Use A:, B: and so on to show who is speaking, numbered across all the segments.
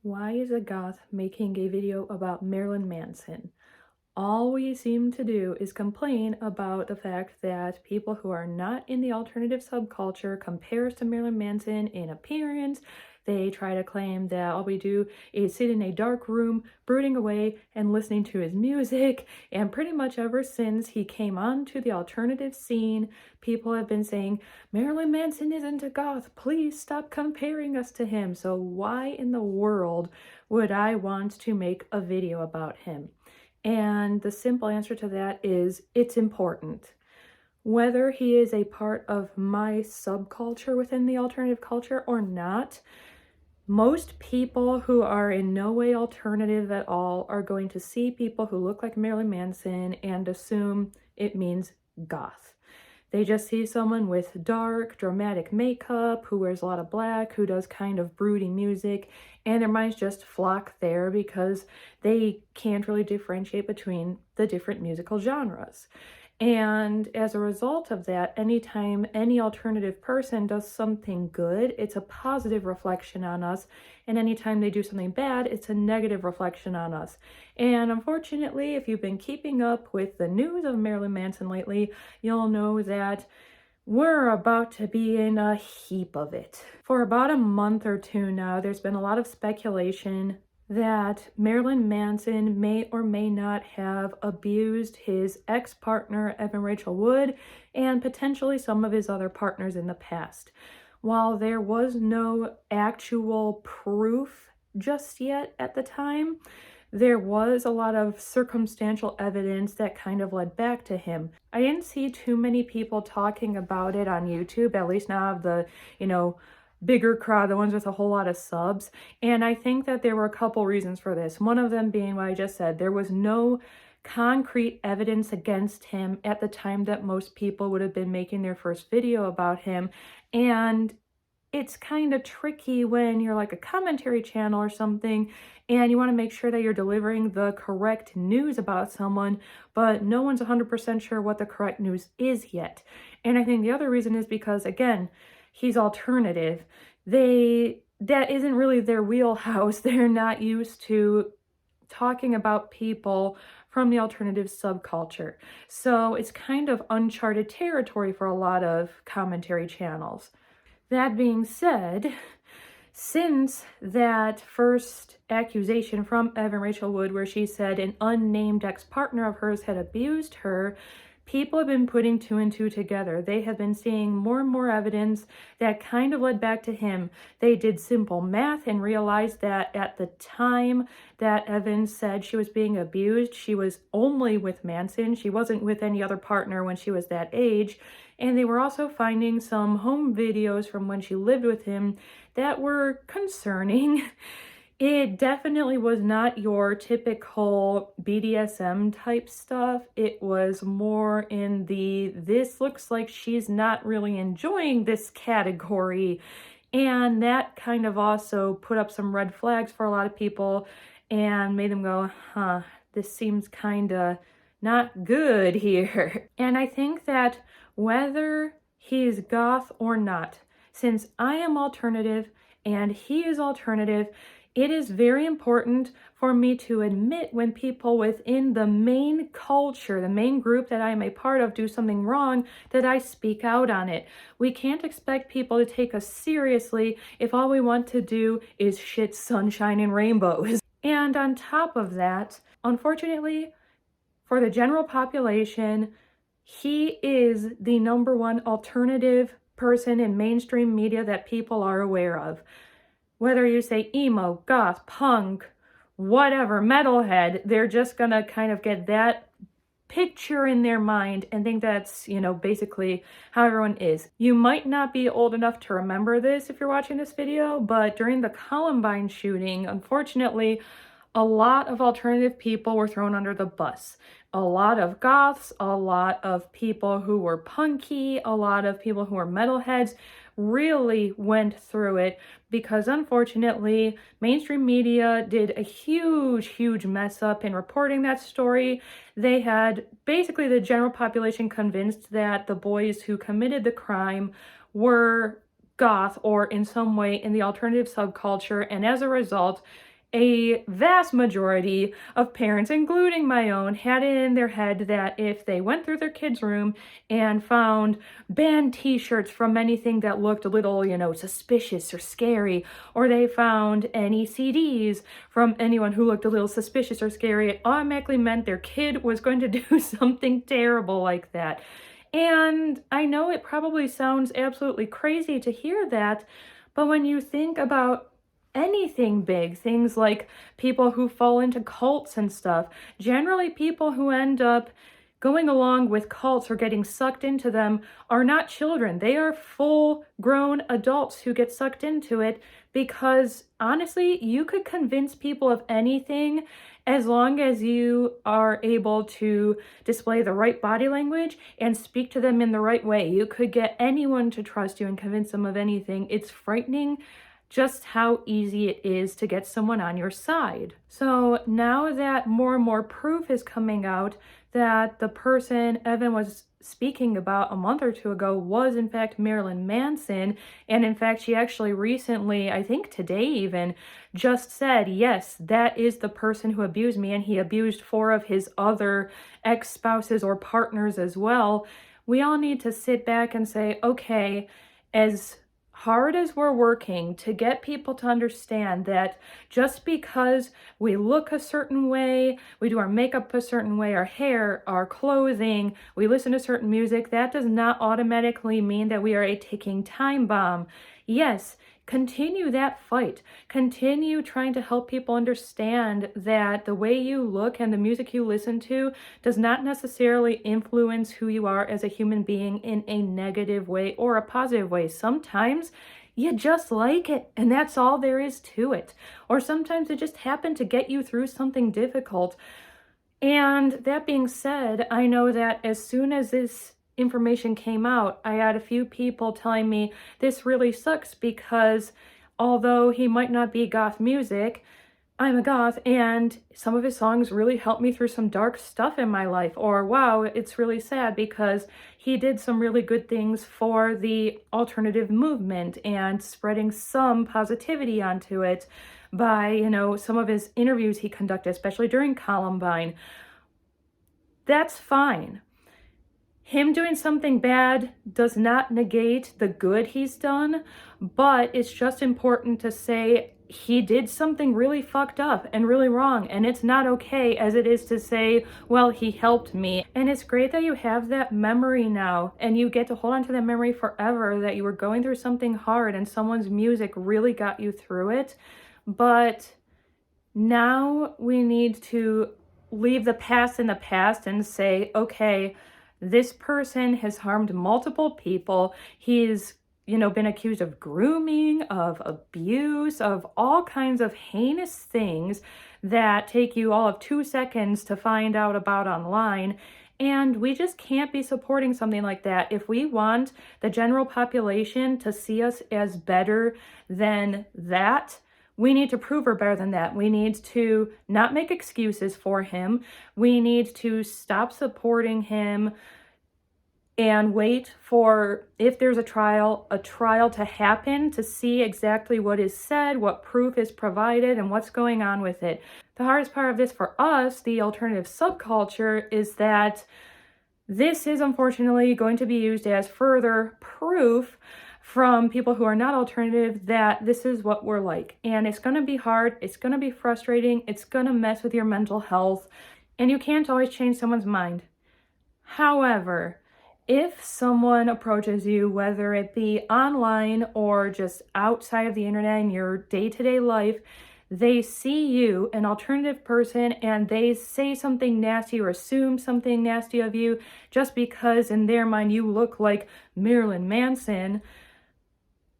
A: Why is a goth making a video about Marilyn Manson? All we seem to do is complain about the fact that people who are not in the alternative subculture compares to Marilyn Manson in appearance. They try to claim that all we do is sit in a dark room, brooding away and listening to his music. And pretty much ever since he came onto the alternative scene, people have been saying, Marilyn Manson isn't a goth. Please stop comparing us to him. So why in the world would I want to make a video about him? And the simple answer to that is it's important. Whether he is a part of my subculture within the alternative culture or not, most people who are in no way alternative at all are going to see people who look like Marilyn Manson and assume it means goth. They just see someone with dark, dramatic makeup, who wears a lot of black, who does kind of broody music, and their minds just flock there because they can't really differentiate between the different musical genres. And as a result of that, anytime any alternative person does something good, it's a positive reflection on us. And anytime they do something bad, it's a negative reflection on us. And unfortunately, if you've been keeping up with the news of Marilyn Manson lately, you'll know that we're about to be in a heap of it. For about a month or two now, there's been a lot of speculation that Marilyn Manson may or may not have abused his ex-partner, Evan Rachel Wood, and potentially some of his other partners in the past. While there was no actual proof just yet at the time, there was a lot of circumstantial evidence that kind of led back to him. I didn't see too many people talking about it on YouTube, at least not of the, bigger crowd, the ones with a whole lot of subs. And I think that there were a couple reasons for this. One of them being what I just said. There was no concrete evidence against him at the time that most people would have been making their first video about him. And it's kind of tricky when you're like a commentary channel or something and you want to make sure that you're delivering the correct news about someone, but no one's 100% sure what the correct news is yet. And I think the other reason is because, again, he's alternative. That isn't really their wheelhouse. They're not used to talking about people from the alternative subculture. So it's kind of uncharted territory for a lot of commentary channels. That being said, since that first accusation from Evan Rachel Wood, where she said an unnamed ex-partner of hers had abused her, people have been putting two and two together. They have been seeing more and more evidence that kind of led back to him. They did simple math and realized that at the time that Evan said she was being abused, she was only with Manson. She wasn't with any other partner when she was that age. And they were also finding some home videos from when she lived with him that were concerning. It definitely was not your typical BDSM type stuff. It was more in the, this looks like she's not really enjoying this category. And that kind of also put up some red flags for a lot of people and made them go, this seems kind of not good here. And I think that whether he's goth or not, since I am alternative and he is alternative, it is very important for me to admit when people within the main culture, the main group that I am a part of, do something wrong, that I speak out on it. We can't expect people to take us seriously if all we want to do is shit sunshine and rainbows. And on top of that, unfortunately, for the general population, he is the #1 alternative person in mainstream media that people are aware of. Whether you say emo, goth, punk, whatever, metalhead, they're just gonna kind of get that picture in their mind and think that's, basically how everyone is. You might not be old enough to remember this if you're watching this video, but during the Columbine shooting, unfortunately, a lot of alternative people were thrown under the bus. A lot of goths, a lot of people who were punky, a lot of people who were metalheads really went through it because unfortunately mainstream media did a huge mess up in reporting that story. They had basically the general population convinced that the boys who committed the crime were goth or in some way in the alternative subculture, and as a result a vast majority of parents, including my own, had it in their head that if they went through their kids' room and found banned t-shirts from anything that looked a little, suspicious or scary, or they found any CDs from anyone who looked a little suspicious or scary, it automatically meant their kid was going to do something terrible like that. And I know it probably sounds absolutely crazy to hear that, but when you think about anything big, things like people who fall into cults and stuff, generally people who end up going along with cults or getting sucked into them are not children. They are full-grown adults who get sucked into it because, honestly, you could convince people of anything as long as you are able to display the right body language and speak to them in the right way. You could get anyone to trust you and convince them of anything. It's frightening just how easy it is to get someone on your side. So now that more and more proof is coming out that the person Evan was speaking about a month or two ago was in fact Marilyn Manson, and in fact she actually recently, I think today even, just said, yes, that is the person who abused me, and he abused 4 of his other ex-spouses or partners as well. We all need to sit back and say, okay, as hard as we're working to get people to understand that just because we look a certain way, we do our makeup a certain way, our hair, our clothing, we listen to certain music, that does not automatically mean that we are a ticking time bomb. Yes, continue that fight. Continue trying to help people understand that the way you look and the music you listen to does not necessarily influence who you are as a human being in a negative way or a positive way. Sometimes you just like it, and that's all there is to it. Or sometimes it just happened to get you through something difficult. And that being said, I know that as soon as this information came out, I had a few people telling me this really sucks because although he might not be goth music, I'm a goth and some of his songs really helped me through some dark stuff in my life. Or wow, it's really sad because he did some really good things for the alternative movement and spreading some positivity onto it by, some of his interviews he conducted, especially during Columbine. That's fine. Him doing something bad does not negate the good he's done, but it's just important to say he did something really fucked up and really wrong, and it's not okay as it is to say, well, he helped me. And it's great that you have that memory now, and you get to hold on to that memory forever, that you were going through something hard and someone's music really got you through it. But now we need to leave the past in the past and say, okay, this person has harmed multiple people. He's, been accused of grooming, of abuse, of all kinds of heinous things that take you all of 2 seconds to find out about online. And we just can't be supporting something like that. If we want the general population to see us as better than that, we need to prove we're better than that. We need to not make excuses for him. We need to stop supporting him and wait for, if there's a trial to happen to see exactly what is said, what proof is provided, and what's going on with it. The hardest part of this for us, the alternative subculture, is that this is unfortunately going to be used as further proof from people who are not alternative that this is what we're like. And it's going to be hard, it's going to be frustrating, it's going to mess with your mental health, and you can't always change someone's mind. However, if someone approaches you, whether it be online or just outside of the internet in your day-to-day life, they see you, an alternative person, and they say something nasty or assume something nasty of you just because in their mind you look like Marilyn Manson,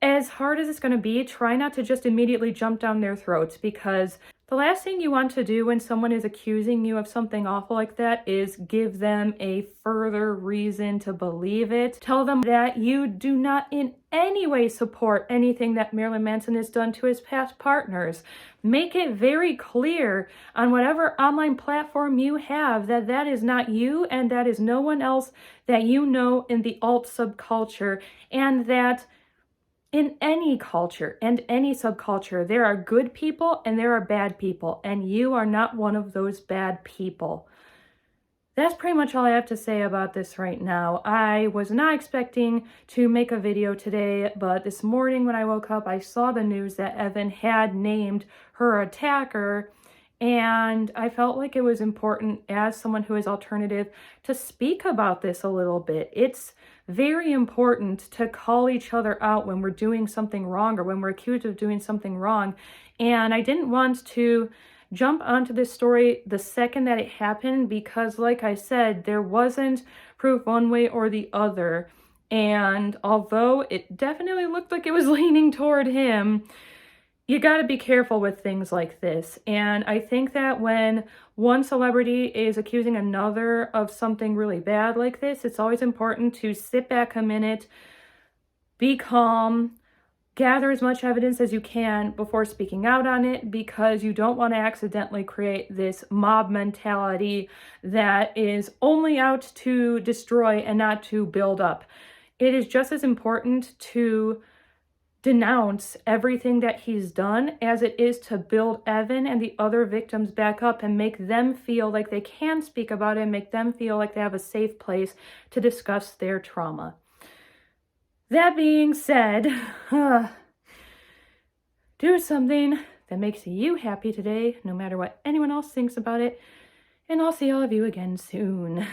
A: as hard as it's going to be, try not to just immediately jump down their throats, because the last thing you want to do when someone is accusing you of something awful like that is give them a further reason to believe it. Tell them that you do not in any way support anything that Marilyn Manson has done to his past partners. Make it very clear on whatever online platform you have that that is not you and that is no one else that you know in the alt subculture, and that In any culture and any subculture, there are good people and there are bad people, and you are not one of those bad people. That's pretty much all I have to say about this right now. I was not expecting to make a video today, but this morning when I woke up, I saw the news that Evan had named her attacker, and I felt like it was important as someone who is alternative to speak about this a little bit. It's very important to call each other out when we're doing something wrong or when we're accused of doing something wrong. And I didn't want to jump onto this story the second that it happened because, like I said, there wasn't proof one way or the other. And although it definitely looked like it was leaning toward him, you got to be careful with things like this. And I think that when one celebrity is accusing another of something really bad like this, it's always important to sit back a minute, be calm, gather as much evidence as you can before speaking out on it, because you don't want to accidentally create this mob mentality that is only out to destroy and not to build up. It is just as important to denounce everything that he's done as it is to build Evan and the other victims back up and make them feel like they can speak about it and make them feel like they have a safe place to discuss their trauma. That being said, do something that makes you happy today, no matter what anyone else thinks about it, and I'll see all of you again soon.